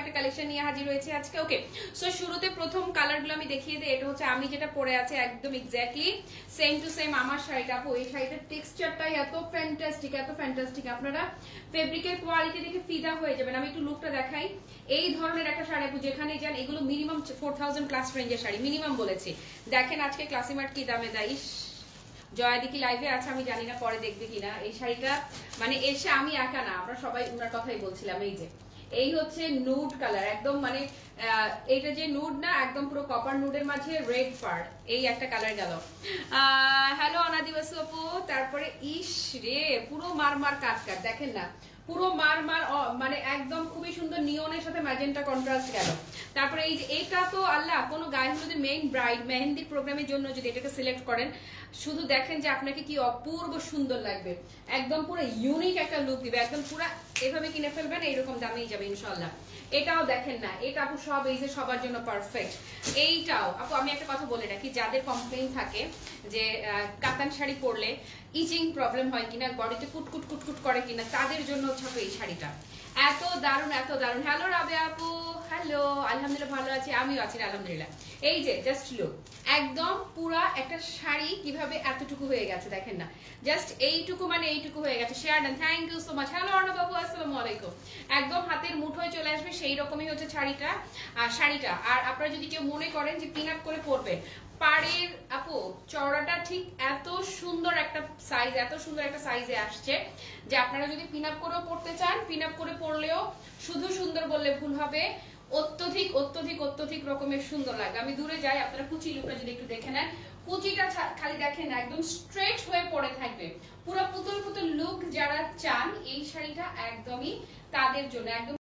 একটা কালেকশন নিয়ে হাজির হয়েছে আজকে। ওকে, সো শুরুতে প্রথম কালারগুলো আমি দেখিয়ে দিই। এটা হচ্ছে আমি যেটা পরে আছে একদম এক্স্যাক্টলি সেম টু সেম আমার শাড়িটা। আপু এই শাড়িটার টেক্সচারটাই এত ফ্যান্টাস্টিক, এত ফ্যান্টাস্টিক, আপনারা ফেব্রিকের কোয়ালিটি দেখে ফিদা হয়ে যাবেন। আমি একটু লুকটা দেখাই। এই ধরনের একটা শাড়ি আপু যেখানে যান এগুলো মিনিমাম 4000 প্লাস রেঞ্জের শাড়ি মিনিমাম বলেছি। দেখেন আজকে ক্লাসিমার্ট কি দামে দেয়। জয়াদি কি লাইভে আছে আমি জানি না, পরে দেখবে কিনা। এই শাড়িটা মানে এসে আমি একা না, আমরা সবাই ওনার কথাই বলছিলাম। এই যে এই হচ্ছে নুড কালার, একদম মানে এইটা যে নুড না, একদম পুরো কপার নুডের মাঝে রেড পার, এই একটা কালার গেল। হ্যালো অনাদিবাসী আপু। তারপরে ইস রে পুরো মারমার কাট কাট, দেখেন না পুরো মারমার, মানে একদম খুবই সুন্দর নিয়নের সাথে ম্যাজেন্টা কন্ট্রাস্ট গেল। তারপরে এই যে এইটা তো আল্লাহ, কোনো গায়ে হলুদের মেইন ব্রাইড মেহেন্দি প্রোগ্রামের জন্য যদি এটাকে সিলেক্ট করেন, শুধু দেখেন যে আপনাকে কি অপূর্ব সুন্দর লাগবে, একদম পুরো ইউনিক একটা লুক দিবে, একদম পুরো এভাবে কিনে ফেলবেন, এইরকম দামেই যাবে ইনশাল্লাহ। এটাও দেখেন না, এটা আপু সব এই যে সবার জন্য পারফেক্ট। এইটাও আপু আমি একটা কথা বলে রাখি, যাদের কমপ্লেইন থাকে যে কাতান শাড়ি পরলে ইচিং প্রবলেম হয় কিনা, বডিতে কুটকুট কুটকুট করে কিনা, তাদের জন্য হচ্ছে এই শাড়িটা এত দারুণ, এত দারুণ। হ্যালো রাবে আপু, হ্যালো, আলহামদুলিল্লাহ ভালো আছি, আমিও আছি আলহামদুলিল্লাহ। এই যে জাস্ট লুক, একদম পুরা একটা শাড়ি কিভাবে এতটুকু হয়ে গেছে দেখেন না, জাস্ট এইটুকু মানে এইটুকু হয়ে গেছে। শেয়ার দেন, thank you so much. Hello Arnab বাবু, আসসালামু আলাইকুম। একদম হাতের মুঠোয় চলে আসবে সেই রকমই হচ্ছে শাড়িটা। আর আপনারা যদি কেউ মনে করেন যে পিন আপ করে পরবেন, পাড়ের আপু চওড়াটা ঠিক এত সুন্দর একটা সাইজ, এত সুন্দর একটা সাইজে আসছে যে আপনারা যদি পিন আপ করেও পড়তে চান, পিন আপ করে পড়লেও শুধু সুন্দর বললে ভুল হবে, অত্যধিক অত্যধিক অত্যধিক রকমের সুন্দর লাগে। আমি দূরে যাই, আপনারা কুচি লুকটা যদি একটু দেখে নেন, কুচিটা খালি দেখেন একদম স্ট্রেট হয়ে পড়ে থাকবে, পুরো পুতুল পুতুল লুক যারা চান এই শাড়িটা একদমই তাদের জন্য একদম